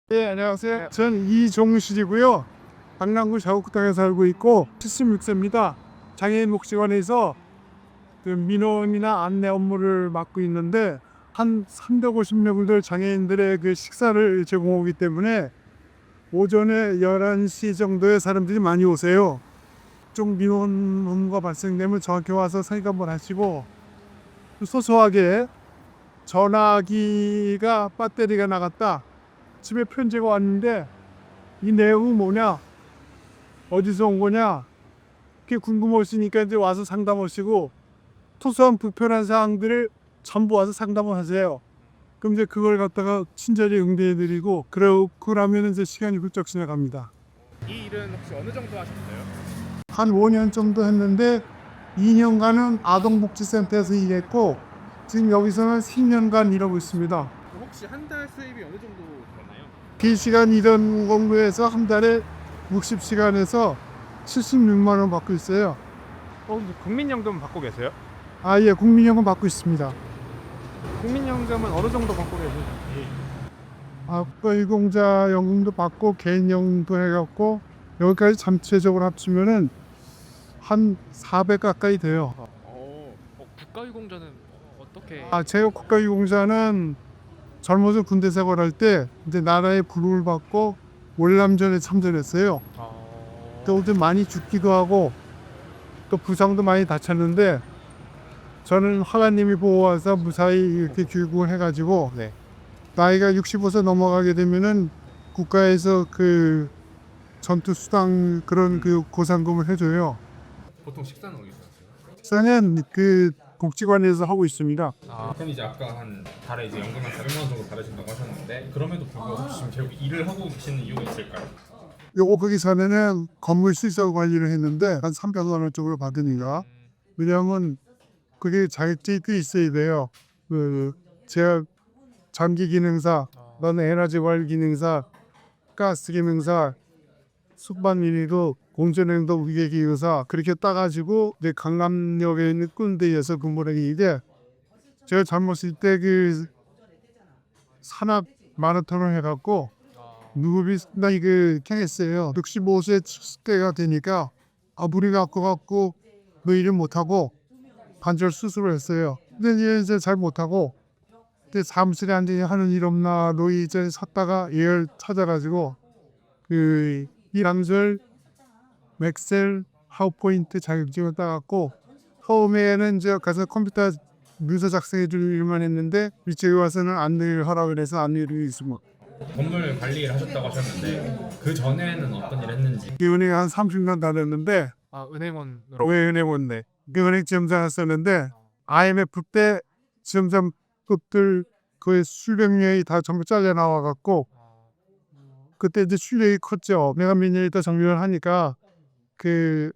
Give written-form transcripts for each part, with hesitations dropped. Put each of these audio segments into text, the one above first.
네, 안녕하세요. 전 이종실이고요. 강남구 자곡동에 살고 있고 76세입니다. 장애인 복지관에서 그 민원이나 안내 업무를 맡고 있는데 한 350명들 장애인들의 그 식사를 제공하기 때문에 오전에 11시 정도에 사람들이 많이 오세요. 좀 민원 업무가 발생되면 저한테 와서 상의 한번 하시고, 소소하게 전화기가 배터리가 나갔다, 집에 편지가 왔는데 이 내용이 뭐냐, 어디서 온 거냐, 그게 궁금하시니까 이제 와서 상담하시고, 소소한 불편한 사항들을 전부 와서 상담을 하세요. 그럼 이제 그걸 갖다가 친절히 응대해드리고, 그러면 이제 시간이 훌쩍 지나갑니다. 이 일은 혹시 어느 정도 하셨어요? 한 5년 정도 했는데 2년간은 아동복지센터에서 일했고, 지금 여기서는 10년간 일하고 있습니다. 혹시 한 달 수입이 어느 정도 되나요? 비시간 일원 공부해서 한 달에 60시간에서 76만 원 받고 있어요. 국민연금 받고 계세요? 아, 예, 국민연금 받고 있습니다. 국민연금은 어느 정도 받고 계세요? 국가유공자 연금도 받고 개인연금도 해갖고 여기까지 전체적으로 합치면은 한 400 가까이 돼요. 국가유공자는 어떻게? 제가 국가유공자는 젊어서 군대 생활할 때 이제 나라의 부름을 받고 월남전에 참전했어요. 또 좀 많이 죽기도 하고 또 부상도 많이 다쳤는데, 저는 하나님이 보호해서 무사히 이렇게 교육을 해가지고 네. 나이가 65세 넘어가게 되면은 국가에서 그 전투 수당 그런 그 보상금을 해줘요. 보통 식사는 어디서 하세요? 저는 그 복지관에서 하고 있습니다. 그럼 이제 아까 한 달에 이제 연금 한 400만 원 정도 받으신다고 하셨는데 그럼에도 불구하고 혹시 지금 계속 일을 하고 계시는 이유가 있을까요? 요거 거기 전에는 건물 시설 관리를 했는데 한 300만 원 쪽으로 받으니까, 왜냐하면 그게 자격증이 꽤 있어야 돼요. 그 제가 전기 기능사, 넌 에너지 관리 기능사, 가스 기능사, 숙반 일이도 공전행동 위계기능사, 그렇게 따가지고 내 강남역에 있는 꾼대에서 근무를 했는데, 제가 젊었을 때 그 산업 마라톤을 해갖고 무릎이 상당히 그 캥했어요. 65세 때가 되니까 무리가 아파갖고 그 일을 못하고 관절 수술을 했어요. 근데 이제 잘 못하고, 근데 사무실에 앉아 하는 일 없나 노이전에 섰다가 얘를 찾아가지고 그 이랑절, 엑셀, 파워포인트 자격증을 따갖고, 처음에는 이제 가서 컴퓨터 문서 작성해 줄 일만 했는데 이쪽에 와서는 안내를 하라고 해서 안내를 있습니다. 건물 관리 일 하셨다고 하셨는데 그 전에는 어떤 일 했는지. 이 은행에 한 30년 다녔는데, 은행원으로. 왜 은행원네 그 은행 지점장 했었는데, IMF 때 지점장급들 거의 수백 명이 다 전부 잘려 나와갖고, 그때 이제 출력이 컸죠. 내가 몇 년 있다 정리를 하니까 그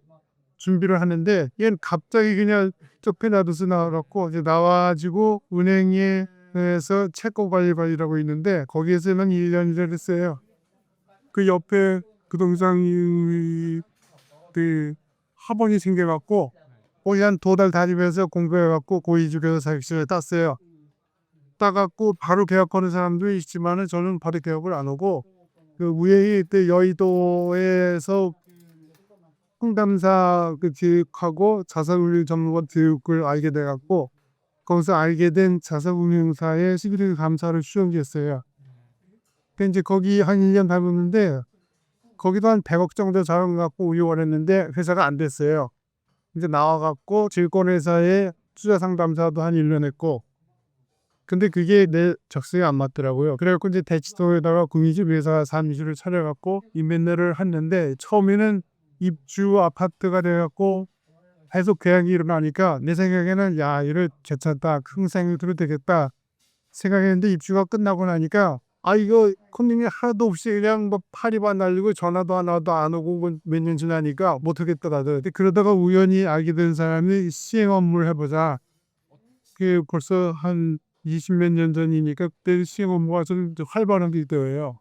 준비를 하는데, 얘는 갑자기 그냥 쫓겨나듯이 나와갖고 이제 나와가지고 은행에서 채권관리반이라고 있는데 거기에서는 1년 일을 했어요. 그 옆에 그 동상이 그 학원이 생겨갖고 거기 한 2달 다니면서 공부해갖고 고위직에서 자격증을 땄어요. 따갖고 바로 개업하는 사람도 있지만은 저는 바로 개업을 안 하고, 그 우연히 그때 여의도에서 상담사 그 교육하고 자산운용 전문가 교육을 알게 돼갖고 거기서 알게 된 자산운용사의 시그널 감사를 수행했어요. 근데 이제 거기 한 1년 다녔는데 거기도 한 100억 정도 자금 갖고 운영을 했는데 회사가 안 됐어요. 이제 나와갖고 증권회사에 투자 상담사도 한 1년 했고, 근데 그게 내 적성에 안 맞더라고요. 그래갖고 이제 대치동에다가 국민집 회사 사무실을 차려갖고 임대를 했는데, 처음에는 입주 아파트가 돼갖고 계속 계약이 일어나니까 내 생각에는 야, 이거 괜찮다, 큰 생각이 되겠다 생각했는데, 입주가 끝나고 나니까 이거 손님이 하나도 없이 그냥 뭐 파리만 날리고 전화도 하나도 안 오고 몇 년 지나니까 못하겠다 다들. 근데 그러다가 우연히 알게 된 사람이 시행 업무를 해보자. 그 벌써 한 20몇 년 전이니까 그때 시행 업무가 좀 활발한 게 있더라고요.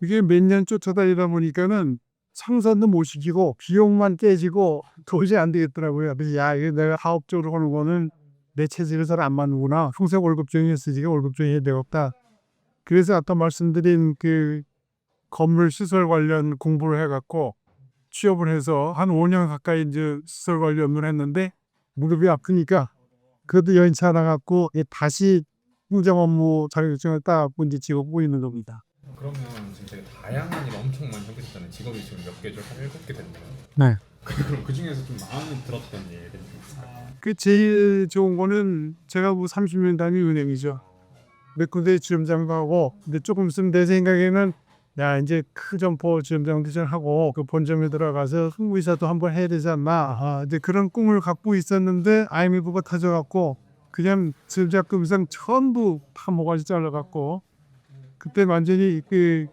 이게 몇 년 쫓아다니다 보니까는 상선도 못 시키고 비용만 깨지고 도저히 안 되겠더라고요. 그래서 야, 이게 내가 사업적으로 하는 거는 내 체질에 잘 안 맞는구나. 평생 월급쟁이 했으니까 월급쟁이 해야 되겠다. 그래서 아까 말씀드린 그 건물 시설 관련 공부를 해갖고 취업을 해서 한 5년 가까이 이제 시설 관련 업무를 했는데 무릎이 아프니까 그것도 여의치 않아갖고 다시 행정 업무 자격증을 따갖고 이제 직업을 있는 겁니다. 그러면 지금 되게 다양한 일 엄청 많이 해보셨잖아요. 직업이 지금 몇 개죠? 한 7개 됐나요? 네. 그럼 그 중에서 좀 마음에 들었던 일이 좀 있어요? 그 제일 좋은 거는 제가 뭐 30년 다닌 은행이죠. 몇 군데 지점장도 하고, 근데 조금 있으면 내 생각에는 야 이제 큰 점포 지점장 대전하고 그 본점에 들어가서 홍보이사도 한번 해야 되지 않나. 이제 그런 꿈을 갖고 있었는데 IMF가 터져갖고 그냥 지점장급 이상 전부 다 모가지 잘라갖고 그때 완전히 그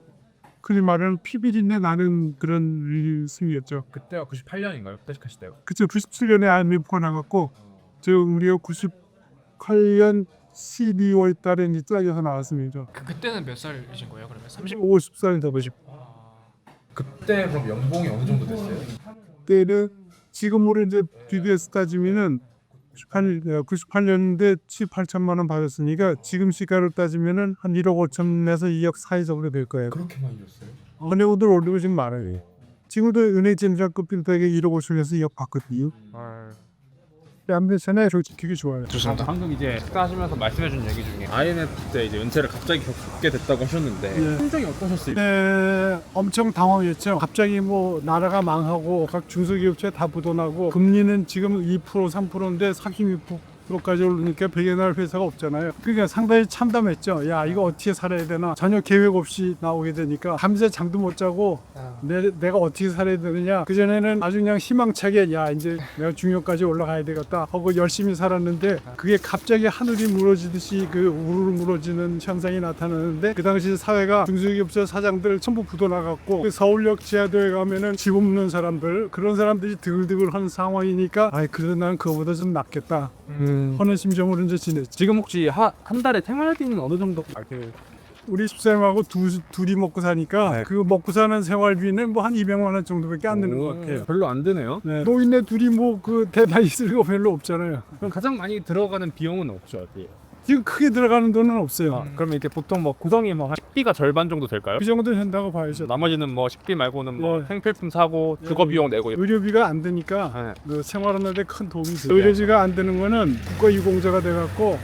흔히 말하는 피비린내 나는 그런 승이었죠. 그때가 98년인가요? 퇴직하실 때요? 그쵸. 97년에 IMF가 나갔고 저 우리가 98년 12월 달에 이제 잘려서 나왔습니다. 그때는 몇 살이신 거예요? 그러면 30? 50살 되버십. 그때 그럼 연봉이 어느 정도 됐어요? 그때는 지금으로 이제 BBS 따지면은 98년대 7, 8천만 원 받았으니까 지금 시가로 따지면은 한 1억 5천에서 2억 사이 정도 될 거예요. 그렇게 많이 줬어요? 은행들 올리고 지금 많아요. 지금도 은행 지점장급 빌드에게 1억 5천에서 2억 받거든요. 아무튼 전에 솔직히 좋아요. 좋습니다. 방금 이제 식사하시면서 말씀해준 얘기 중에 IMF 때 이제 은퇴를 갑자기 겪게 됐다고 하셨는데 예. 심정이 어떠셨어요? 네, 엄청 당황했죠. 갑자기 뭐 나라가 망하고 각 중소기업체 다 부도나고 금리는 지금 2% 3%인데 42%까지 오르니까 배에 날 회사가 없잖아요. 그러니까 상당히 참담했죠. 야 이거 어떻게 살아야 되나. 전혀 계획 없이 나오게 되니까 밤새 잠도 못 자고 내가 어떻게 살아야 되느냐. 그전에는 아주 그냥 희망차게 야 이제 내가 중요까지 올라가야 되겠다 하고 열심히 살았는데 그게 갑자기 하늘이 무너지듯이 그 우르르 무너지는 현상이 나타나는데 그 당시 사회가 중소기업체 사장들 전부 부도나갔고 그 서울역 지하도에 가면은 집 없는 사람들 그런 사람들이 드글드글한 상황이니까 아이 그래도 난 그거보다 좀 낫겠다 하는 심정으로 이제 지냈지. 지금 혹시 한 달에 생활비는 어느 정도? 우리 집사람하고 둘이 먹고 사니까 그 먹고 사는 생활비는 뭐 한 200만 원 정도밖에 안 드는 것 같아요. 별로 안 드네요. 네. 노인네 둘이 뭐 그 대단히 쓸 거 별로 없잖아요. 그럼 가장 많이 들어가는 비용은 없죠? 어때요? 지금 크게 들어가는 돈은 없어요. 그러면 이게 보통 뭐 구성이 뭐 식비가 절반 정도 될까요? 그 정도 된다고 봐야죠. 나머지는 뭐 식비 말고는 뭐 네. 생필품 사고 그거 비용 내고 의료비가 안 되니까 네. 그 생활하는데 큰 도움이 돼요. 의료비가 안 되는 거는 국가유공자가 돼갖고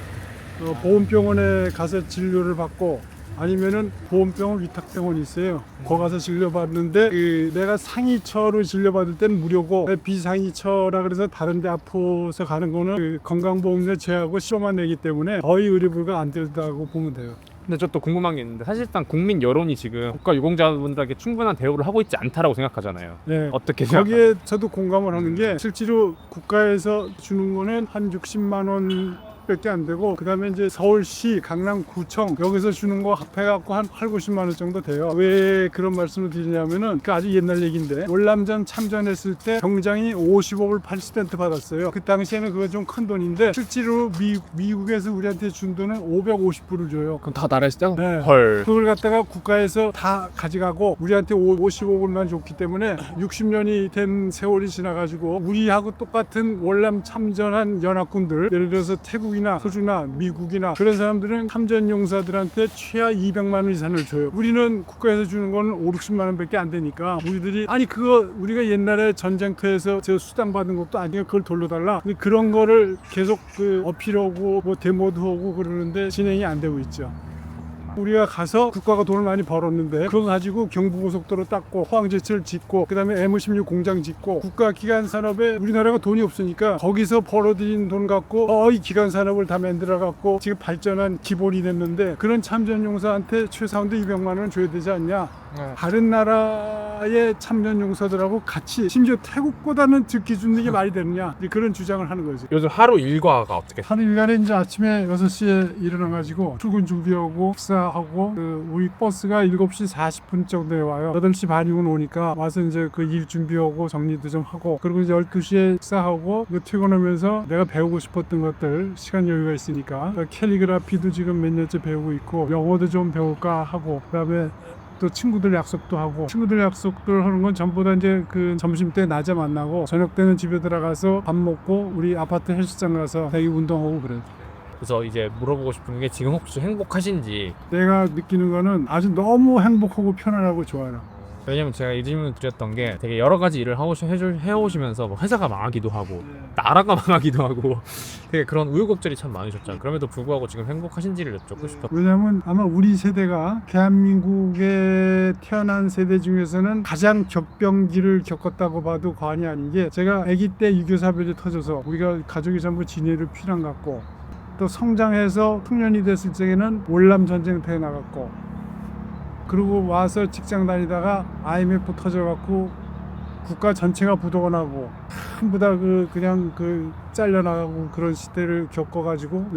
보험병원에 가서 진료를 받고 아니면은 보험병원 위탁병원이 있어요. 거기 가서 진료받는데 내가 상위처로 진료받을 때는 무료고 비상위처라 그래서 다른 데 아파서 가는 거는 그 건강보험료 제하고 실어만 내기 때문에 거의 의료비가 안 들다고 보면 돼요. 근데 저 또 궁금한 게 있는데 사실상 국민 여론이 지금 국가 유공자분들에게 충분한 대우를 하고 있지 않다라고 생각하잖아요. 네. 어떻게 생각하세요? 거기에 저도 공감을 하는 게 실제로 국가에서 주는 거는 한 60만 원 밖에 안 되고 그다음에 이제 서울시, 강남구청 여기서 주는 거 합해갖고 한 8, 90만 원 정도 돼요. 왜 그런 말씀을 드리냐면은 그 아주 옛날 얘기인데 월남전 참전했을 때 병장이 50억을 80센트 받았어요. 그 당시에는 그거 좀 큰 돈인데 실제로 미국에서 우리한테 준 돈은 550불을 줘요. 그럼 다 나라에서 떼고? 네. 헐. 그걸 갖다가 국가에서 다 가져가고 우리한테 50억을만 줬기 때문에 60년이 된 세월이 지나가지고 우리하고 똑같은 월남 참전한 연합군들 예를 들어서 태국이나 호주나 미국이나 그런 사람들은 참전용사들한테 최하 200만 원 이상을 줘요. 우리는 국가에서 주는 건 5, 60만 원밖에 안 되니까 우리들이 아니 그거 우리가 옛날에 전쟁터에서 저 수당 받은 것도 아니고 그걸 돌려달라. 그런 거를 계속 그 어필하고 뭐 데모도 하고 그러는데 진행이 안 되고 있죠. 우리가 가서 국가가 돈을 많이 벌었는데 그거 가지고 경부고속도로 닦고 포항제철 짓고 그 다음에 M16 공장 짓고 국가기관 산업에 우리나라가 돈이 없으니까 거기서 벌어들인 돈 갖고 이 기관 산업을 다 만들어 갖고 지금 발전한 기본이 됐는데 그런 참전용사한테 최소한도 200만 원 줘야 되지 않냐. 다른 나라의 참전용사들하고 같이 심지어 태국보다는 적게 주는 게 말이 되느냐 그런 주장을 하는 거죠. 요즘 하루 일과가 어떻게? 하루 일간에 이제 아침에 6시에 일어나가지고 출근 준비하고 식사하고 우리 버스가 7시 40분 정도에 와요. 8시 반이면 오니까 와서 이제 그 일 준비하고 정리도 좀 하고 그리고 이제 12시에 식사하고 퇴근하면서 내가 배우고 싶었던 것들 시간 여유가 있으니까 캘리그라피도 지금 몇 년째 배우고 있고 영어도 좀 배울까 하고 그다음에 또 친구들 약속도 하고 친구들 약속들 하는 건 전부 다 이제 그 점심 때 낮에 만나고 저녁 때는 집에 들어가서 밥 먹고 우리 아파트 헬스장 가서 대기 운동하고 그래요. 그래서 이제 물어보고 싶은 게 지금 혹시 행복하신지. 내가 느끼는 거는 아주 너무 행복하고 편안하고 좋아요. 왜냐면 제가 이 질문을 드렸던 게 되게 여러 가지 일을 해오시면서 뭐 회사가 망하기도 하고 나라가 망하기도 하고 되게 그런 우여곡절이 참 많으셨잖아요. 그럼에도 불구하고 지금 행복하신지를 여쭙고 싶어요. 왜냐하면 아마 우리 세대가 대한민국에 태어난 세대 중에서는 가장 격변기를 겪었다고 봐도 과언이 아닌 게, 제가 아기 때 유교사별이 터져서 우리가 가족이 전부 진해를 피난 갔고, 또 성장해서 청년이 됐을 적에는 월남 전쟁터에 나갔고, 그리고 와서 직장 다니다가 IMF 터져갖고 국가 전체가 부도가 나고 전부 다 그냥 잘려나가고 그런 시대를 겪어가지고,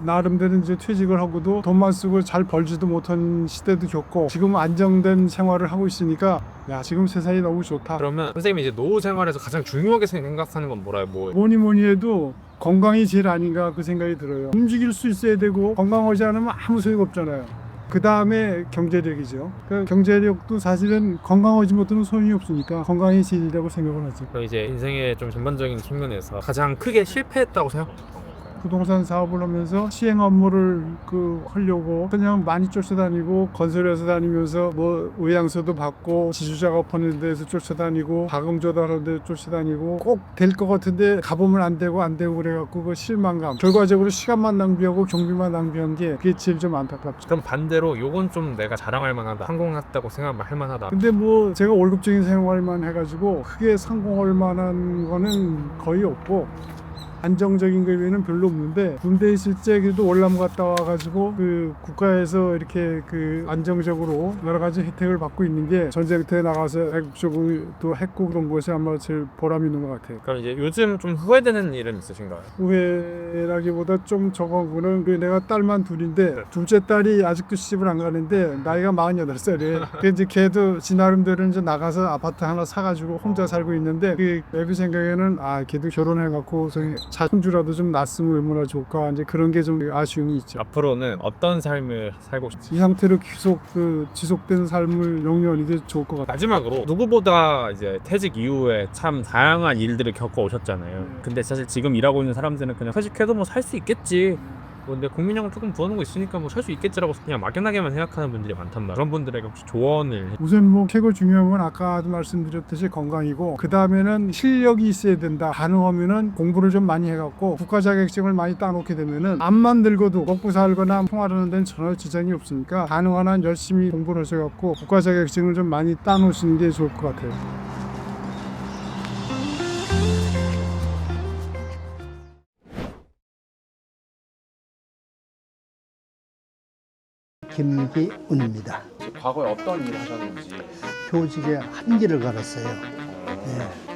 나름대로 이제 퇴직을 하고도 돈만 쓰고 잘 벌지도 못한 시대도 겪고, 지금 안정된 생활을 하고 있으니까 야, 지금 세상이 너무 좋다. 그러면 선생님이 이제 노후 생활에서 가장 중요하게 생각하는 건 뭐라요? 뭐니 해도 건강이 제일 아닌가 그 생각이 들어요. 움직일 수 있어야 되고 건강하지 않으면 아무 소용 없잖아요. 그 다음에 경제력이죠. 그 경제력도 사실은 건강하지 못하면 소용이 없으니까 건강이 제일이라고 생각을 하죠. 그럼 이제 인생의 좀 전반적인 측면에서 가장 크게 실패했다고 생각하는 건가요? 부동산 사업을 하면서 시행 업무를 하려고 그냥 많이 쫓아다니고, 건설회사 다니면서 뭐 의향서도 받고 지주 작업하는 데서 쫓아다니고 가금 조달하는 데 쫓아다니고, 꼭 될 것 같은데 가보면 안 되고 그래갖고 그 실망감, 결과적으로 시간만 낭비하고 경비만 낭비한 게 그게 제일 좀 안타깝죠. 그럼 반대로 요건 좀 내가 자랑할 만하다, 성공했다고 생각할 만하다. 근데 뭐 제가 월급적인 생활만 해가지고 크게 성공할 만한 거는 거의 없고, 안정적인 거 외에는 별로 없는데, 군대에 있을 때 그래도 월남 갔다 와가지고 국가에서 이렇게 안정적으로 여러 가지 혜택을 받고 있는 게, 전쟁터에 나가서 애국적으로 했고 그런 것이 아마 제일 보람 있는 것 같아요. 그럼 이제 요즘 좀 후회되는 일은 있으신가요? 후회라기보다 좀 적은 거는 내가 딸만 둘인데, 둘째 딸이 아직도 시집을 안 가는데 나이가 48살이에요. 이제 걔도 지 나름대로 이제 나가서 아파트 하나 사가지고 혼자 살고 있는데, 애비 생각에는 걔도 결혼해갖고 자손주라도 좀 낳았으면 얼마나 좋을까, 이제 그런 게 좀 아쉬움이 있죠. 앞으로는 어떤 삶을 살고 싶으세요? 이 상태로 계속 지속된 삶을 영위하는 게 좋을 것 같아요. 마지막으로 누구보다 이제 퇴직 이후에 참 다양한 일들을 겪어 오셨잖아요. 근데 사실 지금 일하고 있는 사람들은 그냥 퇴직해도 뭐 살 수 있겠지, 근데 국민연금 조금 부어놓은 거 있으니까 뭐 살 수 있겠지라고 그냥 막연하게만 생각하는 분들이 많단 말이에요. 그런 분들에게 혹시 조언을 우선 뭐 최고 중요한 건 아까도 말씀드렸듯이 건강이고, 그 다음에는 실력이 있어야 된다. 가능하면은 공부를 좀 많이 해갖고 국가 자격증을 많이 따놓게 되면은 암만 늙어도 먹고 살거나 통화하는 데는 전혀 지장이 없으니까, 가능한 한 열심히 공부를 하셔갖고 국가 자격증을 좀 많이 따놓으시는 게 좋을 것 같아요. 김기운입니다. 과거에 어떤 일을 하셨는지. 교직에 한 길을 걸었어요.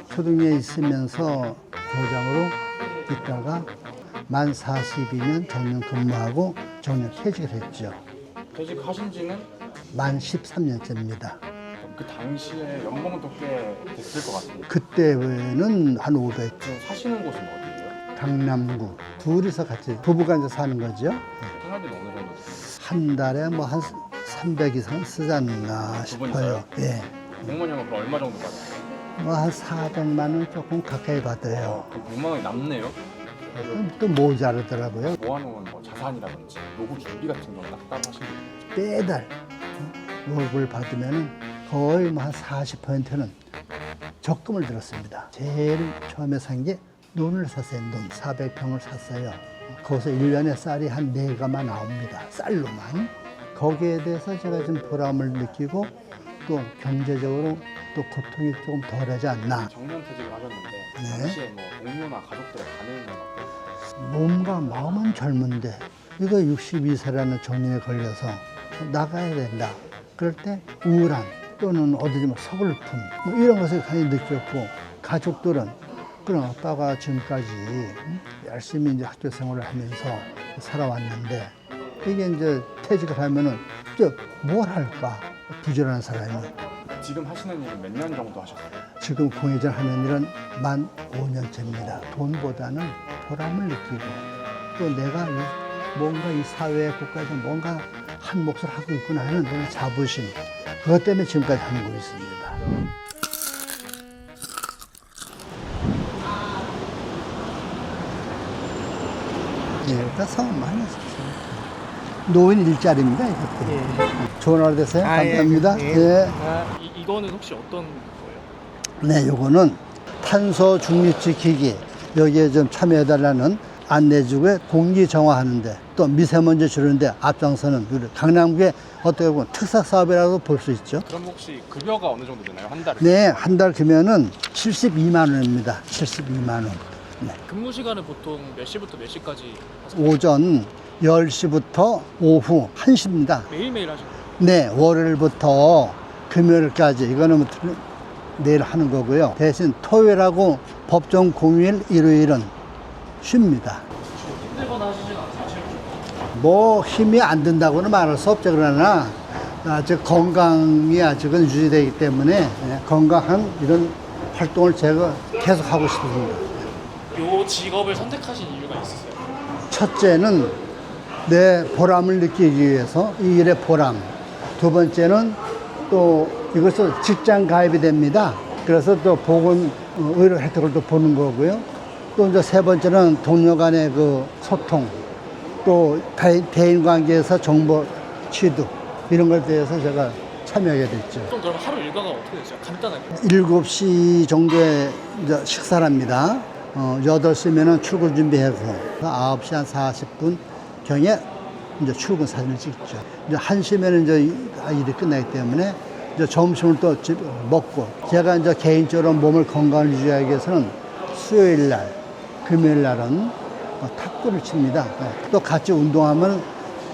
초등에 있으면서 교장으로 있다가 만 42년 정년 근무하고 정년 퇴직을 했죠. 퇴직하신 지는 만 13년째입니다. 그 당시에 연봉도 꽤 됐을 것 같아요. 그때는 한 500. 지금 사시는 곳은 어디예요? 강남구. 둘이서 같이 부부가 이제 사는 거죠. 생활비는 어느 정도? 한 달에 뭐 한 300 이상 쓰지 않나 싶어요. 예. 공무원연금 그럼 얼마 정도 받아요? 뭐 한 400만 원 조금 가까이 받아요. 그럼 100만 원이 남네요? 또 모자르더라고요. 모아놓은 뭐 자산이라든지 노후 준비 같은 건 딱딱하시나요? 매달 월급을 받으면 거의 뭐 한 40%는 적금을 들었습니다. 제일 처음에 산 게 논을 샀어요. 논 400평을 샀어요. 거기서 1년에 쌀이 한 4가마 나옵니다. 쌀로만. 거기에 대해서 제가 좀 보람을 느끼고, 또 경제적으로 또 고통이 조금 덜하지 않나. 정년퇴직을 하셨는데 네. 당시에 뭐 동료나 가족들의 반응은 어때요? 몸과 마음은 젊은데 이거 62세라는 정년에 걸려서 나가야 된다. 그럴 때 우울함 또는 어디 뭐 서글픔 뭐 이런 것을 많이 느꼈고, 가족들은 그럼 아빠가 지금까지 열심히 이제 학교 생활을 하면서 살아왔는데, 이게 이제 퇴직을 하면은 이제 뭘 할까? 부지런한 사람이. 지금 하시는 일은 몇 년 정도 하셨어요? 지금 공회전 하는 일은 만 5년째입니다. 돈보다는 보람을 느끼고, 또 내가 뭔가 이 사회에 국가에서 뭔가 한 몫을 하고 있구나 하는 그런 자부심, 그것 때문에 지금까지 하고 있습니다. 예, 그러니까 성은 많이 했었어요. 노인 일자리입니다, 이것도. 예. 좋은 하루 되세요. 아, 예, 감사합니다. 예. 예. 이거는 혹시 어떤 거예요? 네, 요거는 탄소 중립지 기기 여기에 좀 참여해달라는 안내주고에 공기 정화하는데 또 미세먼지 줄이는데 앞장서는 우리 강남구의 어떻게 보면 특sắc 사업이라고 볼 수 있죠. 그럼 혹시 급여가 어느 정도 되나요? 한 달에? 네, 한 달 금연은 72만 원입니다. 72만 원. 네. 근무 시간은 보통 몇 시부터 몇 시까지 하세요? 오전 10시부터 오후 1시입니다. 매일매일 하시나요? 네, 월요일부터 금요일까지 이거는 뭐 내일 하는 거고요. 대신 토요일하고 법정 공휴일 일요일은 쉽니다. 힘들거나 하시진 않으세요? 뭐 힘이 안 든다고는 말할 수 없죠. 그러나 아직 건강이 아직은 유지되기 때문에 건강한 이런 활동을 제가 계속 하고 싶습니다. 요 직업을 선택하신 이유가 있으세요? 첫째는 내 보람을 느끼기 위해서 이 일의 보람. 두 번째는 또 이것은 직장 가입이 됩니다. 그래서 또 보건 의료 혜택을 또 보는 거고요. 또 이제 세 번째는 동료 간의 그 소통, 또 대인 관계에서 정보 취득 이런 것에 대해서 제가 참여하게 됐죠. 보통 그럼 하루 일과가 어떻게 되세요? 간단하게. 7시 정도에 이제 식사를 합니다. 8시면은 출근 준비하고 9시 한 40분 경에 이제 출근 사진을 찍죠. 이제 1시면 이제 일이 끝나기 때문에 이제 점심을 또 먹고 제가 이제 개인적으로 몸을 건강을 유지하기 위해서는 수요일 날, 금요일 날은 탁구를 칩니다. 또 같이 운동하면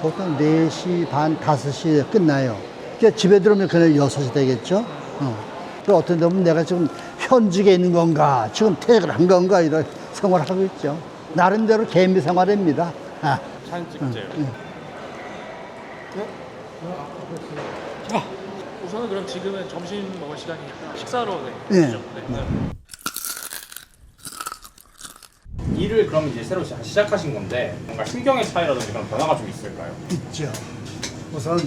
보통 4시 반, 5시에 끝나요. 그러니까 집에 들어오면 그냥 6시 되겠죠. 또 어떤 데 보면 내가 지금 현직에 있는 건가, 지금 퇴근을 한 건가, 이런 생활을 하고 있죠. 나름대로 개미 생활입니다. 사진 찍재요. 우선은 그럼 지금은 점심 먹을 시간이니까 식사로 네. 가시죠. 네. 일을 그럼 이제 새로 시작하신 건데 뭔가 심경의 차이라든지 그런 변화가 좀 있을까요? 있죠. 우선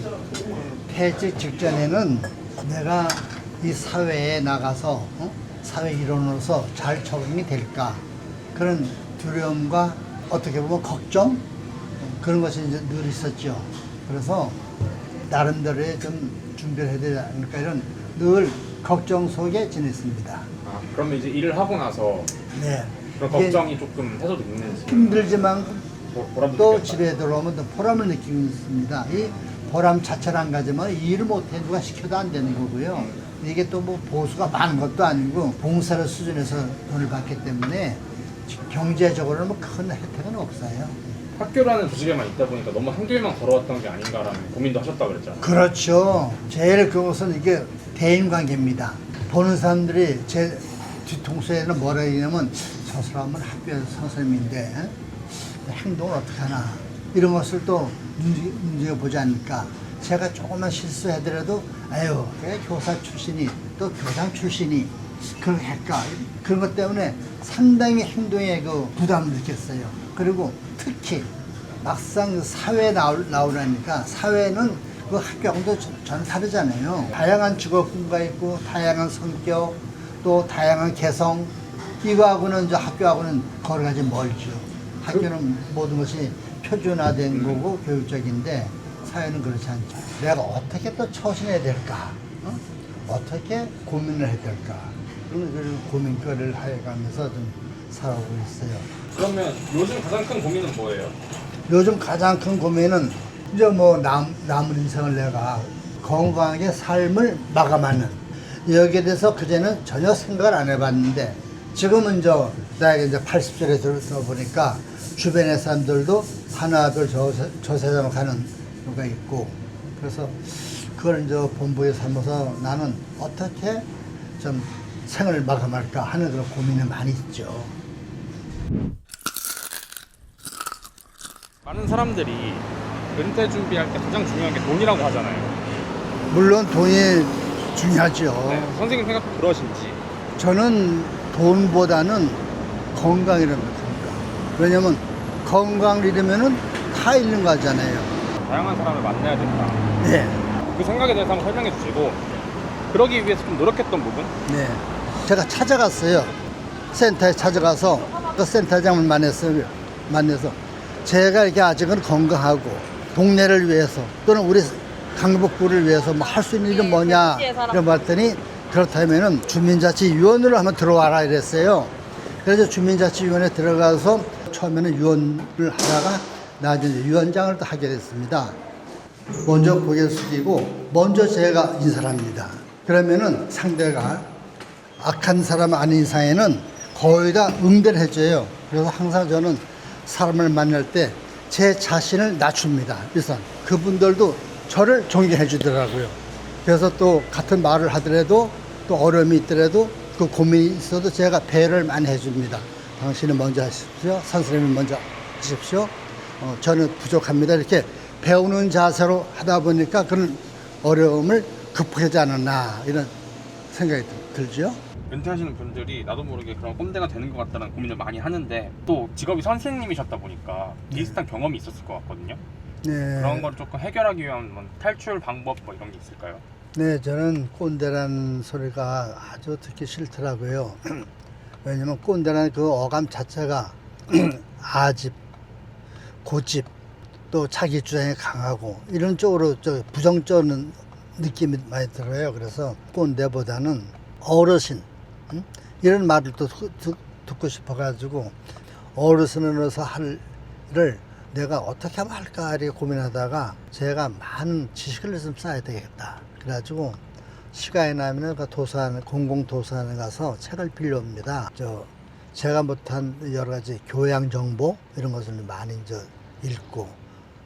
퇴직 직전에는 내가 이 사회에 나가서 사회 일원으로서 잘 적응이 될까 그런 두려움과 어떻게 보면 걱정 그런 것이 이제 늘 있었죠. 그래서 나름대로의 좀 준비를 해야 되지 않을까 이런 늘 걱정 속에 지냈습니다. 아, 그러면 이제 일을 하고 나서 네. 그런 이게 걱정이 조금 해소됐는지 힘들지만 보람도 또 느꼈다. 집에 들어오면 또 보람을 느끼고 있습니다. 이 보람 자체를 안 가지면 이 일을 못해 누가 시켜도 안 되는 거고요. 이게 또 뭐 보수가 많은 것도 아니고 봉사를 수준에서 돈을 받기 때문에 경제적으로는 뭐 큰 혜택은 없어요. 학교라는 도시에만 있다 보니까 너무 한 길만 걸어왔던 게 아닌가라는 고민도 하셨다고 그랬잖아요. 그렇죠. 제일 그것은 이게 대인관계입니다. 보는 사람들이 제 뒤통수에는 뭐라 얘기냐면 저 사람은 학교에서 선생님인데 행동을 어떻게 하나 이런 것을 또 눈여겨보지 않을까. 제가 조금만 실수하더라도 아유 교사 출신이 또 교장 출신이 그렇게 할까 그런 것 때문에 상당히 행동에 그 부담을 느꼈어요. 그리고 특히 막상 사회에 나오려니까 사회는 그 학교하고도 전혀 다르잖아요. 다양한 직업군가 있고 다양한 성격 또 다양한 개성 이거하고는 저 학교하고는 거리가 좀 멀죠. 학교는 모든 것이 표준화된 거고 교육적인데 사회는 그렇지 않죠. 내가 어떻게 또 처신해야 될까? 어떻게 고민을 해야 될까? 그런 고민거리를 해가면서 좀 살아오고 있어요. 그러면 요즘 가장 큰 고민은 뭐예요? 요즘 가장 큰 고민은 이제 뭐 남은 인생을 내가 건강하게 삶을 마감하는 여기에 대해서 그전에는 전혀 생각을 안 해봤는데 지금은 나이가 이제 80세에 들어서 보니까 주변의 사람들도 하나둘 저 세상을 가는 누가 있고 그래서 그걸 이제 본부에 삼아서 나는 어떻게 좀 생을 마감할까 하는 그런 고민이 많이 있죠. 많은 사람들이 은퇴 준비할 때 가장 중요한 게 돈이라고 하잖아요. 물론 돈이 중요하죠. 네, 선생님 생각도 그러신지. 저는 돈보다는 건강이랍니다. 건강. 왜냐면 건강을 잃으면은 다 잃는 거잖아요. 다양한 사람을 만나야 된다. 네. 그 생각에 대해서 한번 설명해 주시고 그러기 위해서 좀 노력했던 부분? 네. 제가 찾아갔어요. 센터에 찾아가서 그 센터장을 만나서 제가 이렇게 아직은 건강하고 동네를 위해서 또는 우리 강북구를 위해서 뭐 할 수 있는 일은 뭐냐 이런 봤더니 그렇다면은 주민자치위원회로 한번 들어와라 이랬어요. 그래서 주민자치위원회 들어가서 처음에는 위원을 하다가 나중에 위원장을 또 하게 됐습니다. 먼저 고개를 숙이고 먼저 제가 인사를 합니다. 그러면은 상대가 악한 사람 아닌 이상에는 거의 다 응대를 해줘요. 그래서 항상 저는 사람을 만날 때 제 자신을 낮춥니다. 그래서 그분들도 저를 존경해 주더라고요. 그래서 또 같은 말을 하더라도 또 어려움이 있더라도 그 고민이 있어도 제가 배려를 많이 해줍니다. 당신은 먼저 하십시오. 선생님은 먼저 하십시오. 저는 부족합니다. 이렇게 배우는 자세로 하다 보니까 그런 어려움을 극복하지 않았나 이런 생각이 들죠. 은퇴하시는 분들이 나도 모르게 그런 꼰대가 되는 것 같다는 고민을 많이 하는데 또 직업이 선생님이셨다 보니까 비슷한 경험이 있었을 것 같거든요. 네. 그런 걸 조금 해결하기 위한 뭐 탈출 방법 뭐 이런 게 있을까요? 네, 저는 꼰대라는 소리가 아주 듣기 싫더라고요. 왜냐면 꼰대라는 그 어감 자체가 아집, 고집, 또 자기 주장이 강하고 이런 쪽으로 부정적인 느낌이 많이 들어요. 그래서 꼰대보다는 어르신, 이런 말을 또 듣고 싶어가지고 어르신으로서 할 일을 내가 어떻게 하면 할까 이렇게 고민하다가 제가 많은 지식을 좀 쌓아야 되겠다. 그래가지고 시간이 나면 그 도서관, 공공도서관에 가서 책을 빌려옵니다. 제가 못한 여러 가지 교양 정보 이런 것을 많이 이제 읽고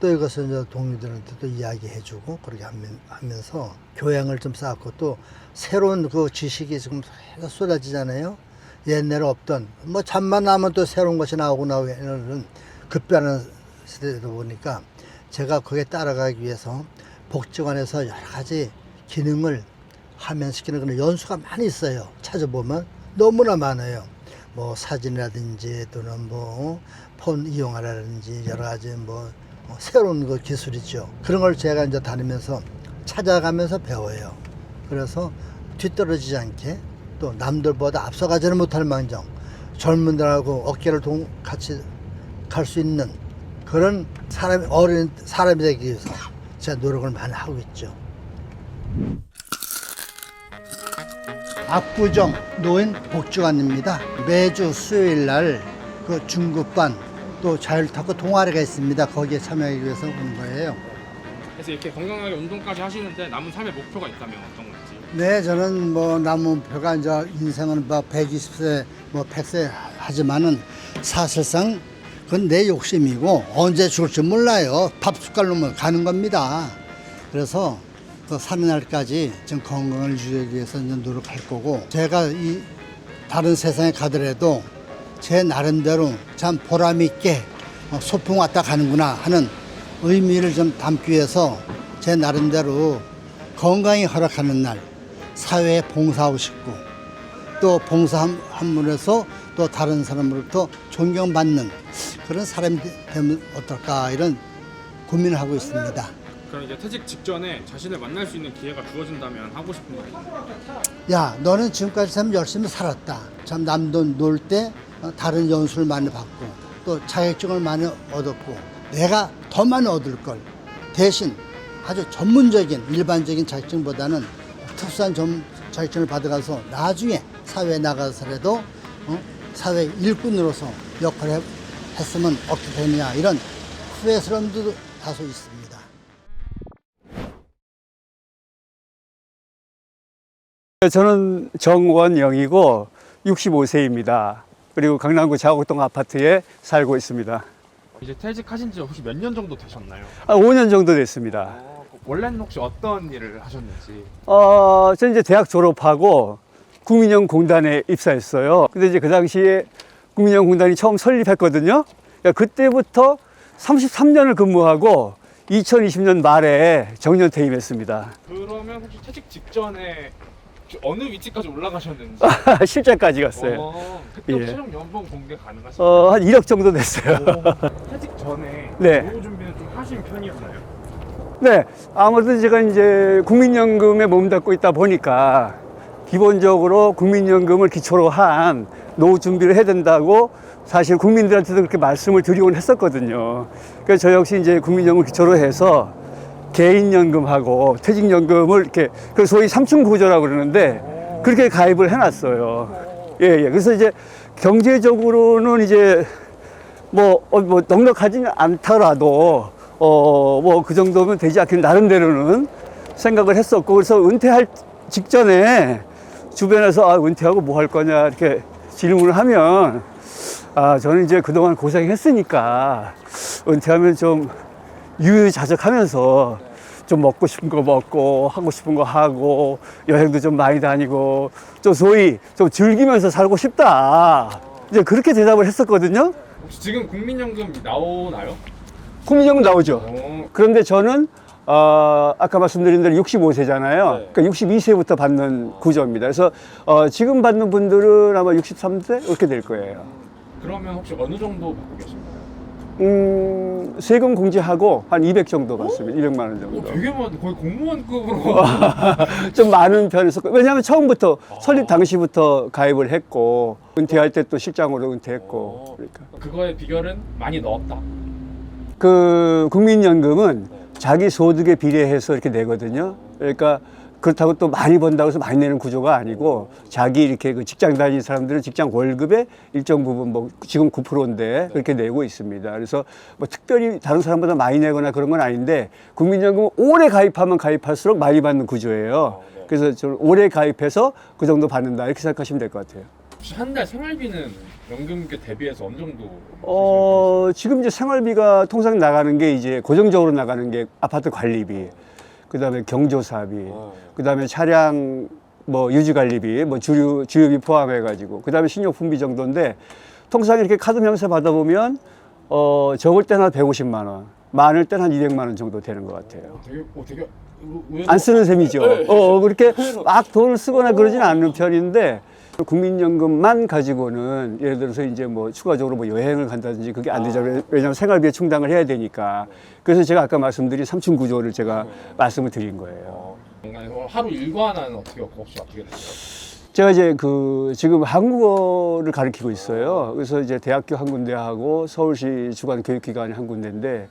또 이것을 이제 동료들한테 또 이야기해주고 그렇게 하면서 교양을 좀 쌓았고 또 새로운 그 지식이 지금 쏟아지잖아요. 옛날에 없던 뭐 잠만 나면 또 새로운 것이 나오고 이런 급변하는 시대다 보니까 제가 거기에 따라가기 위해서 복지관에서 여러 가지 기능을 하면시키는 그런 연수가 많이 있어요. 찾아보면 너무나 많아요. 뭐 사진이라든지 또는 뭐 폰 이용하라든지 여러 가지 뭐 새로운 그 기술이죠. 그런 걸 제가 이제 다니면서 찾아가면서 배워요. 그래서 뒤떨어지지 않게 또 남들보다 앞서가지는 못할 망정 젊은들하고 어깨를 같이 갈 수 있는 그런 어린 사람이 되기 위해서 제가 노력을 많이 하고 있죠. 압구정 노인 복지관입니다. 매주 수요일 날 그 중급반 또 자율탁구 동아리가 있습니다. 거기에 참여하기 위해서 온 거예요. 그래서 이렇게 건강하게 운동까지 하시는데 남은 삶의 목표가 있다면 어떤 건지? 네, 저는 뭐 남은 목표가 이제 인생은 뭐 120세, 뭐 100세 하지만은 사실상 그건 내 욕심이고 언제 죽을지 몰라요. 밥 숟갈로만 가는 겁니다. 그래서 그 사는 날까지 좀 건강을 유지하기 위해서 이제 노력할 거고 제가 이 다른 세상에 가더라도 제 나름대로 참 보람 있게 소풍 왔다 가는구나 하는 의미를 좀 담기 위해서 제 나름대로 건강이 허락하는 날 사회에 봉사하고 싶고 또 봉사함으로써 또 다른 사람으로부터 존경받는 그런 사람이 되면 어떨까 이런 고민을 하고 있습니다. 그럼 이제 퇴직 직전에 자신을 만날 수 있는 기회가 주어진다면 하고 싶은 거 있나요? 야, 너는 지금까지 참 열심히 살았다. 참 남도 놀 때 다른 연수를 많이 받고 또 자격증을 많이 얻었고 내가 더 많이 얻을 걸 대신 아주 전문적인 일반적인 자격증보다는 특수한 자격증을 받아가서 나중에 사회에 나가서라도 사회 일꾼으로서 역할을 했으면 어떻게 되느냐 이런 후회스러움도 다소 있습니다. 저는 정원영이고 65세입니다. 그리고 강남구 자곡동 아파트에 살고 있습니다. 이제 퇴직하신 지 혹시 몇 년 정도 되셨나요? 5년 정도 됐습니다. 원래는 혹시 어떤 일을 하셨는지? 저는 이제 대학 졸업하고 국민연공단에 입사했어요. 근데 이제 그 당시에 국민연공단이 처음 설립했거든요. 그러니까 그때부터 33년을 근무하고 2020년 말에 정년 퇴임했습니다. 그러면 혹시 퇴직 직전에 어느 위치까지 올라가셨는지? 실장까지 갔어요. 그때 예. 최종 연봉 공개 가능하신가요? 한 1억 정도 됐어요. 퇴직 전에 네. 노후 준비는 좀 하신 편이었나요? 네, 아무래도 제가 이제 국민연금에 몸담고 있다 보니까 기본적으로 국민연금을 기초로 한 노후 준비를 해야 된다고 사실 국민들한테도 그렇게 말씀을 드리곤 했었거든요. 그래서 저 역시 이제 국민연금을 기초로 해서 개인연금하고 퇴직연금을 이렇게 그 소위 삼층 구조라고 그러는데 그렇게 가입을 해놨어요. 예, 예. 그래서 이제 경제적으로는 이제 뭐 넉넉하지는 않더라도 뭐 그 정도면 되지 않겠나 나름대로는 생각을 했었고, 그래서 은퇴할 직전에 주변에서 아, 은퇴하고 뭐 할 거냐 이렇게 질문을 하면 아, 저는 이제 그동안 고생했으니까 은퇴하면 좀 유유자적하면서 좀 먹고 싶은 거 먹고 하고 싶은 거 하고 여행도 좀 많이 다니고 좀 소위 좀 즐기면서 살고 싶다. 이제 그렇게 대답을 했었거든요. 혹시 지금 국민연금 나오나요? 국민연금 나오죠. 어. 그런데 저는 아까 말씀드린 대로 65세잖아요. 네. 그러니까 62세부터 받는 구조입니다. 그래서 지금 받는 분들은 아마 63세 이렇게 될 거예요. 그러면 혹시 어느 정도 받고 계신가요? 세금 공제하고 한 200 정도 받습니다. 200만 원 정도. 되게 많, 거의 공무원급으로. 좀 많은 편에서. 왜냐하면 처음부터 설립 당시부터 가입을 했고 은퇴할 때 또 실장으로 은퇴했고. 그러니까. 그거의 비결은 많이 넣었다. 그 국민연금은 자기 소득에 비례해서 이렇게 내거든요. 그러니까 그렇다고 또 많이 번다고 해서 많이 내는 구조가 아니고 자기 이렇게 그 직장 다니는 사람들은 직장 월급의 일정 부분 뭐 지금 9%인데 그렇게 내고 있습니다. 그래서 뭐 특별히 다른 사람보다 많이 내거나 그런 건 아닌데 국민연금 오래 가입하면 가입할수록 많이 받는 구조예요. 그래서 좀 오래 가입해서 그 정도 받는다 이렇게 생각하시면 될 것 같아요. 혹시 한 달 생활비는 연금계 대비해서 어느 정도? 지금 이제 생활비가 통상 나가는 게 이제 고정적으로 나가는 게 아파트 관리비, 그다음에 경조사비, 그다음에 차량 뭐 유지관리비, 뭐 주유비 포함해가지고, 그다음에 신용품비 정도인데 통상 이렇게 카드 명세 받아보면 적을 때는 한 150만 원, 많을 때는 한 200만 원 정도 되는 것 같아요. 되게 안 쓰는 셈이죠. 그렇게 막 돈을 쓰거나 그러지는 않는 편인데. 국민연금만 가지고는 예를 들어서 이제 뭐 추가적으로 뭐 여행을 간다든지 그게 안 되잖아요. 왜냐하면 생활비에 충당을 해야 되니까. 그래서 제가 아까 말씀드린 삼층 구조를 제가 말씀을 드린 거예요. 하루 일과는 혹시 어떻게 되세요? 제가 이제 그 지금 한국어를 가르치고 있어요. 그래서 이제 대학교 한 군데하고 서울시 주관 교육기관이 한 군데인데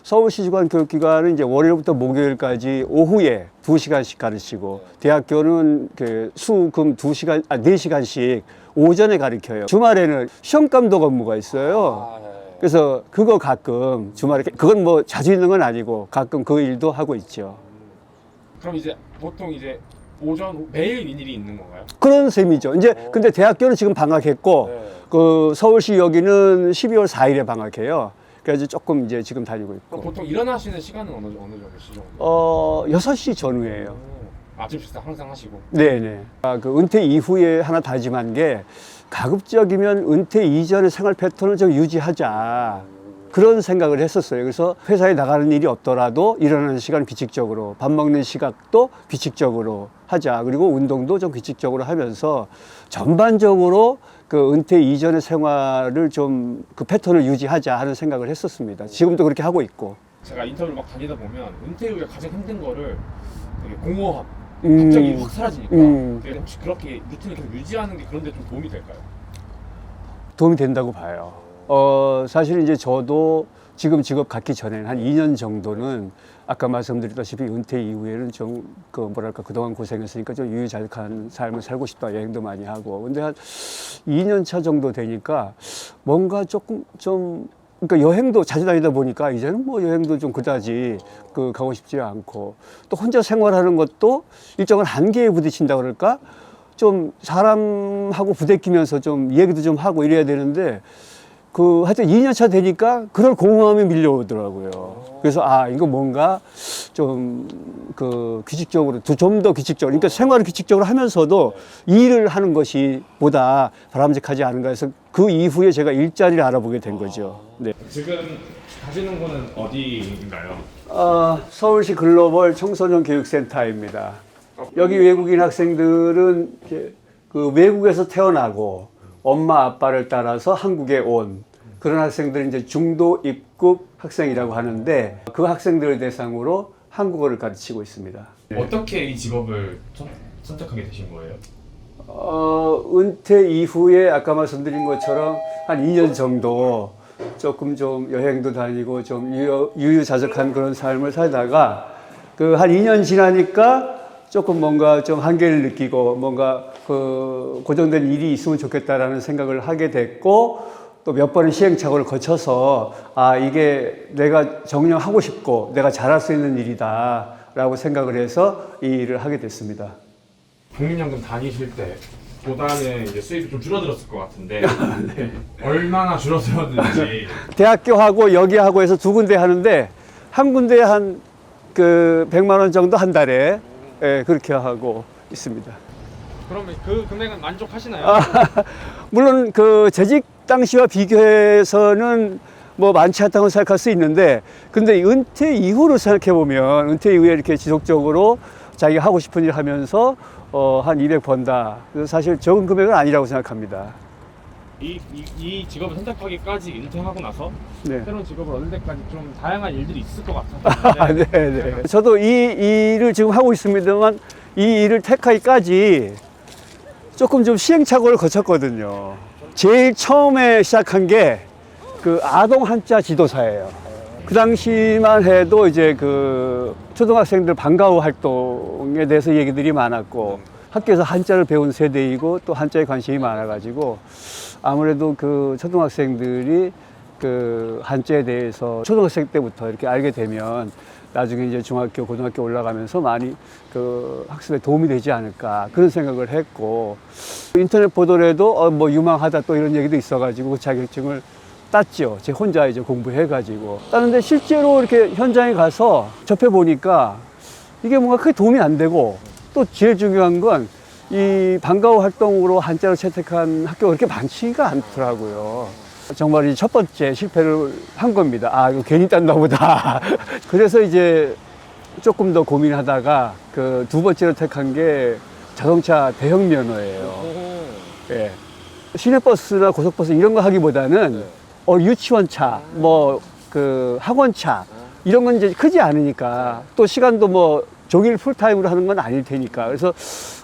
서울시 주관 교육기관은 이제 월요일부터 목요일까지 오후에 2시간씩 가르치고 대학교는 그 수, 금 4시간씩 오전에 가르쳐요. 주말에는 시험감독 업무가 있어요. 그래서 그거 가끔 주말에 그건 뭐 자주 있는 건 아니고 가끔 그 일도 하고 있죠. 그럼 이제 보통 이제 오전 매일 일이 있는 건가요? 그런 셈이죠. 이제 근데 대학교는 지금 방학했고 그 서울시 여기는 12월 4일에 방학해요. 그래서 조금 이제 지금 다니고 있고. 보통 일어나시는 시간은 어느 정도 시죠? 6시 전후예요. 아침 식사 항상 하시고. 네네. 그 은퇴 이후에 하나 다짐한 게 가급적이면 은퇴 이전의 생활 패턴을 좀 유지하자. 그런 생각을 했었어요. 그래서 회사에 나가는 일이 없더라도 일어나는 시간 규칙적으로, 밥 먹는 시각도 규칙적으로 하자. 그리고 운동도 좀 규칙적으로 하면서 전반적으로 그 은퇴 이전의 생활을 좀 그 패턴을 유지하자 하는 생각을 했었습니다. 지금도 그렇게 하고 있고. 제가 인터뷰를 막 다니다 보면 은퇴 후에 가장 힘든 거를 되게 공허함, 갑자기 확 사라지니까. 근데 혹시 그렇게 루틴을 계속 유지하는 게 그런 데 좀 도움이 될까요? 도움이 된다고 봐요. 사실 이제 저도 지금 직업 갖기 전에는 한 2년 정도는 아까 말씀드렸다시피 은퇴 이후에는 좀 그 뭐랄까 그동안 고생했으니까 좀 유유자적한 삶을 살고 싶다. 여행도 많이 하고. 근데 한 2년 차 정도 되니까 뭔가 조금 좀 그러니까 여행도 자주 다니다 보니까 이제는 뭐 여행도 좀 그다지 그 가고 싶지 않고 또 혼자 생활하는 것도 일정한 한계에 부딪힌다 그럴까? 좀 사람하고 부대끼면서 좀 얘기도 좀 하고 이래야 되는데 그 하여튼 2년 차 되니까 그런 공허함이 밀려오더라고요. 그래서 이거 뭔가 좀 그 규칙적으로 좀 더 규칙적으로 그러니까 생활을 규칙적으로 하면서도 일을 하는 것이 보다 바람직하지 않은가 해서 그 이후에 제가 일자리를 알아보게 된 거죠. 네. 지금 가시는 곳은 어디인가요? 서울시 글로벌 청소년 교육센터입니다. 여기 외국인 학생들은 이제 그 외국에서 태어나고 엄마 아빠를 따라서 한국에 온 그런 학생들은 이제 중도 입국 학생이라고 하는데 그 학생들을 대상으로 한국어를 가르치고 있습니다. 어떻게 이 직업을 선택하게 되신 거예요? 은퇴 이후에 아까 말씀드린 것처럼 한 2년 정도 조금 좀 여행도 다니고 좀 유유자적한 그런 삶을 살다가 그 한 2년 지나니까 조금 뭔가 좀 한계를 느끼고 뭔가 그 고정된 일이 있으면 좋겠다라는 생각을 하게 됐고 또 몇 번의 시행착오를 거쳐서 아 이게 내가 정령하고 싶고 내가 잘할 수 있는 일이다라고 생각을 해서 이 일을 하게 됐습니다. 국민연금 다니실 때 보다는 이제 수입이 좀 줄어들었을 것 같은데 얼마나 줄어들었는지. 대학교하고 여기하고 해서 두 군데 하는데 한 군데에 한 그 100만 원 정도 한 달에 예, 그렇게 하고 있습니다. 그러면 그 금액은 만족하시나요? 물론 그 재직 당시와 비교해서는 뭐 많지 않다고 생각할 수 있는데 근데 은퇴 이후로 생각해 보면 은퇴 이후에 이렇게 지속적으로 자기가 하고 싶은 일 하면서 한 200 번다. 그래서 사실 적은 금액은 아니라고 생각합니다. 이 직업을 선택하기까지 은퇴하고 나서 네. 새로운 직업을 얻을 때까지 좀 다양한 일들이 있을 것 같아요. 네, 네. 저도 이 일을 지금 하고 있습니다만 이 일을 택하기까지 조금 좀 시행착오를 거쳤거든요. 제일 처음에 시작한 게 그 아동 한자 지도사예요. 그 당시만 해도 이제 그 초등학생들 방과후 활동에 대해서 얘기들이 많았고 학교에서 한자를 배운 세대이고 또 한자에 관심이 많아가지고 아무래도 그 초등학생들이 그 한자에 대해서 초등학생 때부터 이렇게 알게 되면 나중에 이제 중학교, 고등학교 올라가면서 많이 그 학습에 도움이 되지 않을까 그런 생각을 했고 인터넷 보도에도 뭐 유망하다 또 이런 얘기도 있어가지고 그 자격증을 땄죠. 제 혼자 이제 공부해가지고 땄는데 실제로 이렇게 현장에 가서 접해 보니까 이게 뭔가 크게 도움이 안 되고 또 제일 중요한 건 이 방과후 활동으로 한자를 채택한 학교가 그렇게 많지가 않더라고요. 정말 이 첫 번째 실패를 한 겁니다. 아, 이거 괜히 땄나 보다. 그래서 이제 조금 더 고민하다가 그 두 번째로 택한 게 자동차 대형 면허예요. 예. 시내버스나 고속버스 이런 거 하기보다는 유치원차, 뭐 그 학원차 이런 건 이제 크지 않으니까 또 시간도 뭐 종일 풀타임으로 하는 건 아닐 테니까 그래서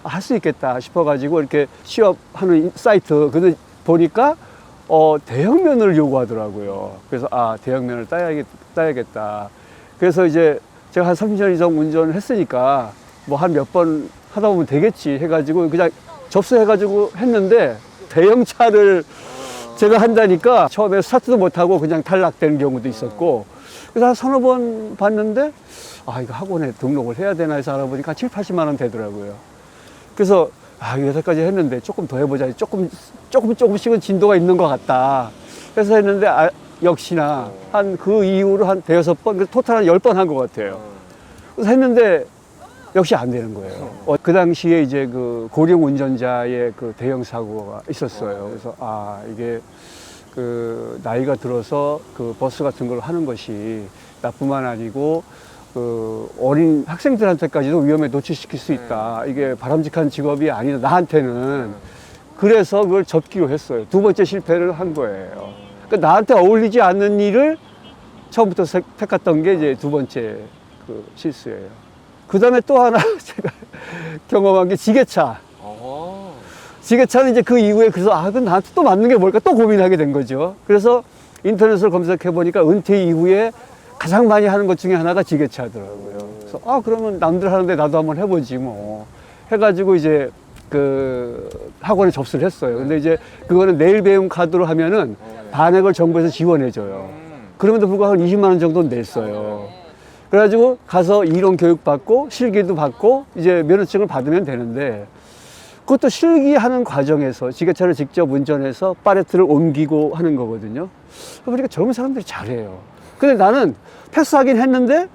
할 수 있겠다 싶어가지고 이렇게 취업하는 사이트 그래서 보니까 대형면허를 요구하더라고요. 그래서 아 대형면허를 따야겠다. 그래서 이제 제가 한 30년 이상 운전을 했으니까 뭐 한 몇 번 하다 보면 되겠지 해가지고 그냥 접수해가지고 했는데 대형차를 제가 한다니까 처음에 스타트도 못하고 그냥 탈락되는 경우도 있었고 그래서 한 서너 번 봤는데 아 이거 학원에 등록을 해야 되나 해서 알아보니까 7, 80만 원 되더라고요. 그래서 아 여태까지 했는데 조금 더 해보자. 조금씩은 진도가 있는 것 같다. 그래서 했는데 역시나 한 그 이후로 한 대여섯 번, 토탈 한 10번 한 것 같아요. 그래서 했는데 역시 안 되는 거예요. 그 당시에 이제 그 고령 운전자의 그 대형 사고가 있었어요. 그래서 아 이게 그 나이가 들어서 그 버스 같은 걸 하는 것이 나뿐만 아니고 그 어린 학생들한테까지도 위험에 노출시킬 수 있다. 이게 바람직한 직업이 아니다. 나한테는. 그래서 그걸 접기로 했어요. 두 번째 실패를 한 거예요. 그러니까 나한테 어울리지 않는 일을 처음부터 택했던 게 이제 두 번째 그 실수예요. 그 다음에 또 하나 제가 경험한 게 지게차. 지게차는 이제 그 이후에 그래서 아, 그럼 나한테 또 맞는 게 뭘까 또 고민하게 된 거죠. 그래서 인터넷을 검색해 보니까 은퇴 이후에 가장 많이 하는 것 중에 하나가 지게차더라고요. 그래서 아, 그러면 남들 하는데 나도 한번 해보지 뭐. 해가지고 이제 그 학원에 접수를 했어요. 근데 이제 그거는 내일 배움 카드로 하면은 반액을 정부에서 지원해줘요. 그럼에도 불구하고 20만 원 정도는 냈어요. 그래가지고 가서 이론 교육 받고 실기도 받고 이제 면허증을 받으면 되는데 그것도 실기하는 과정에서 지게차를 직접 운전해서 파레트를 옮기고 하는 거거든요. 그러니까 젊은 사람들이 잘해요. 근데 나는 패스하긴 했는데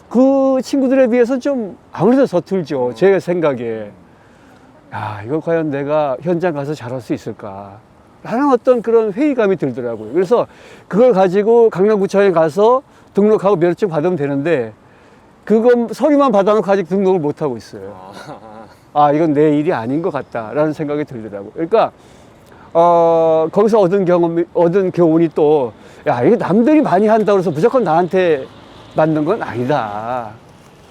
그 친구들에 비해서 좀 아무래도 서툴죠. 제 생각에. 야, 이거 과연 내가 현장 가서 잘할 수 있을까? 라는 어떤 그런 회의감이 들더라고요. 그래서 그걸 가지고 강남구청에 가서 등록하고 면허증 받으면 되는데 그거 서류만 받아놓고 아직 등록을 못하고 있어요. 아, 이건 내 일이 아닌 것 같다라는 생각이 들더라고요. 그러니까 거기서 얻은 교훈이 또 야, 이게 남들이 많이 한다고 해서 무조건 나한테 맞는 건 아니다.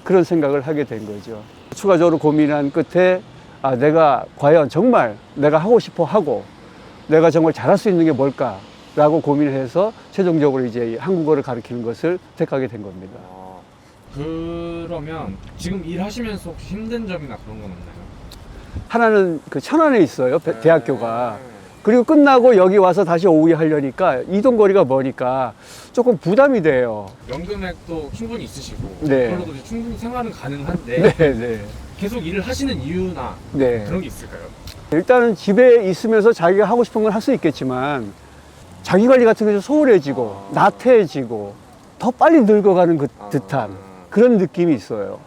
그런 생각을 하게 된 거죠. 추가적으로 고민한 끝에 아, 내가 과연 정말 내가 하고 싶어 하고 내가 정말 잘할 수 있는 게 뭘까라고 고민을 해서 최종적으로 이제 한국어를 가르치는 것을 택하게 된 겁니다. 그러면 지금 일하시면서 혹시 힘든 점이나 그런 건 없나요? 하나는 그 천안에 있어요, 대학교가. 그리고 끝나고 여기 와서 다시 오후에 하려니까 이동거리가 머니까 조금 부담이 돼요. 연금액도 충분히 있으시고 네. 그걸로도 이제 충분히 생활은 가능한데 네, 네. 계속 일을 하시는 이유나 네. 그런 게 있을까요? 일단은 집에 있으면서 자기가 하고 싶은 건 할 수 있겠지만 자기 관리 같은 게 좀 소홀해지고 나태해지고 더 빨리 늙어가는 듯한 그런 느낌이 있어요.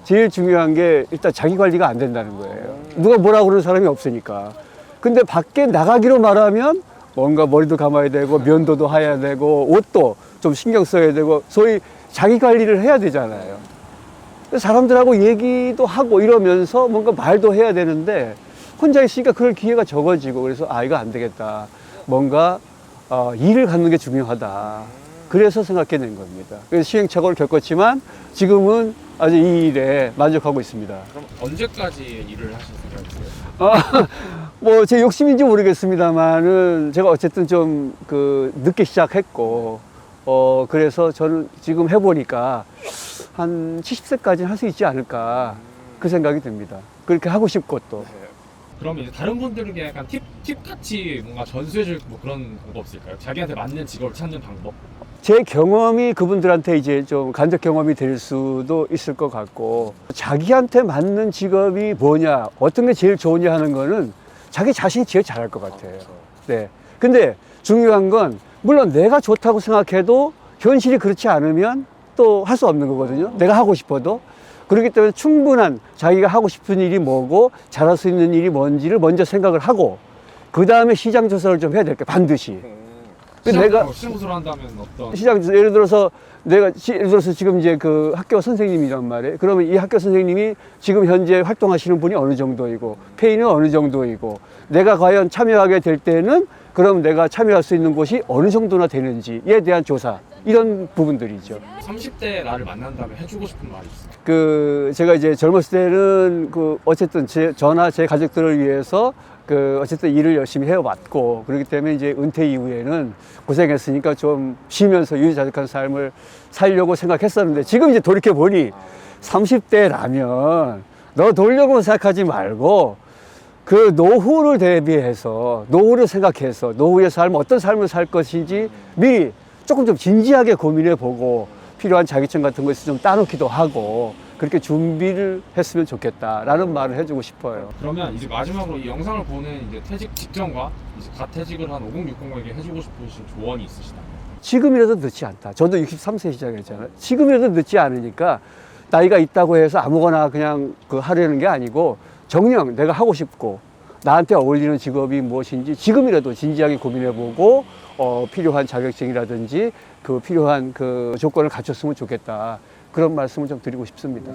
제일 중요한 게 일단 자기 관리가 안 된다는 거예요. 누가 뭐라고 그러는 사람이 없으니까. 근데 밖에 나가기로 말하면 뭔가 머리도 감아야 되고 면도도 해야 되고 옷도 좀 신경 써야 되고 소위 자기 관리를 해야 되잖아요. 사람들하고 얘기도 하고 이러면서 뭔가 말도 해야 되는데 혼자 있으니까 그럴 기회가 적어지고 그래서 아, 이거 안 되겠다. 뭔가 일을 갖는 게 중요하다. 그래서 생각해낸 겁니다. 그래서 시행착오를 겪었지만 지금은 아주 이 일에 만족하고 있습니다. 그럼 언제까지 일을 하실 생각이세요? 뭐 제 욕심인지 모르겠습니다만은 제가 어쨌든 좀 그 늦게 시작했고 그래서 저는 지금 해보니까 한 70세까지는 할 수 있지 않을까 그 생각이 듭니다. 그렇게 하고 싶고 또. 그러면 이제 다른 분들에게 약간 팁 같이 뭔가 전수해줄 뭐 그런 방법 없을까요? 자기한테 맞는 직업을 찾는 방법? 제 경험이 그분들한테 이제 좀 간접 경험이 될 수도 있을 것 같고 자기한테 맞는 직업이 뭐냐 어떤 게 제일 좋으냐 하는 거는 자기 자신이 제일 잘할 것 같아요. 네. 근데 중요한 건 물론 내가 좋다고 생각해도 현실이 그렇지 않으면 또 할 수 없는 거거든요. 내가 하고 싶어도. 그렇기 때문에 충분한 자기가 하고 싶은 일이 뭐고 잘할 수 있는 일이 뭔지를 먼저 생각을 하고 그 다음에 시장 조사를 좀 해야 될 거예요. 반드시. 시장 조사를 한다면 어떤? 시장 조사 예를 들어서 예를 들어서 지금 이제 그 학교 선생님이란 말이에요. 그러면 이 학교 선생님이 지금 현재 활동하시는 분이 어느 정도이고 페이는 어느 정도이고 내가 과연 참여하게 될 때는 그럼 내가 참여할 수 있는 곳이 어느 정도나 되는지에 대한 조사 이런 부분들이죠. 30대 나를 만난다면 해주고 싶은 말이 있어요? 그 제가 이제 젊었을 때는 그 어쨌든 저나 제 가족들을 위해서 그 어쨌든 일을 열심히 해왔고 그렇기 때문에 이제 은퇴 이후에는 고생했으니까 좀 쉬면서 유유자적한 삶을 살려고 생각했었는데 지금 이제 돌이켜 보니 30대라면 너 돌려고 생각하지 말고 그 노후를 대비해서 노후를 생각해서 노후의 삶 어떤 삶을 살 것인지 미리 조금 좀 진지하게 고민해 보고 필요한 자격증 같은 것을 좀 따놓기도 하고 그렇게 준비를 했으면 좋겠다라는 말을 해주고 싶어요. 그러면 이제 마지막으로 이 영상을 보는 이제 퇴직 직전과 이제 갓 퇴직을 한 5060에게 해주고 싶으신 조언이 있으시다면? 지금이라도 늦지 않다. 저도 63세 시작했잖아요. 지금이라도 늦지 않으니까 나이가 있다고 해서 아무거나 그냥 그 하려는 게 아니고 정녕 내가 하고 싶고 나한테 어울리는 직업이 무엇인지 지금이라도 진지하게 고민해보고 필요한 자격증이라든지 그 필요한 그 조건을 갖췄으면 좋겠다. 그런 말씀을 좀 드리고 싶습니다.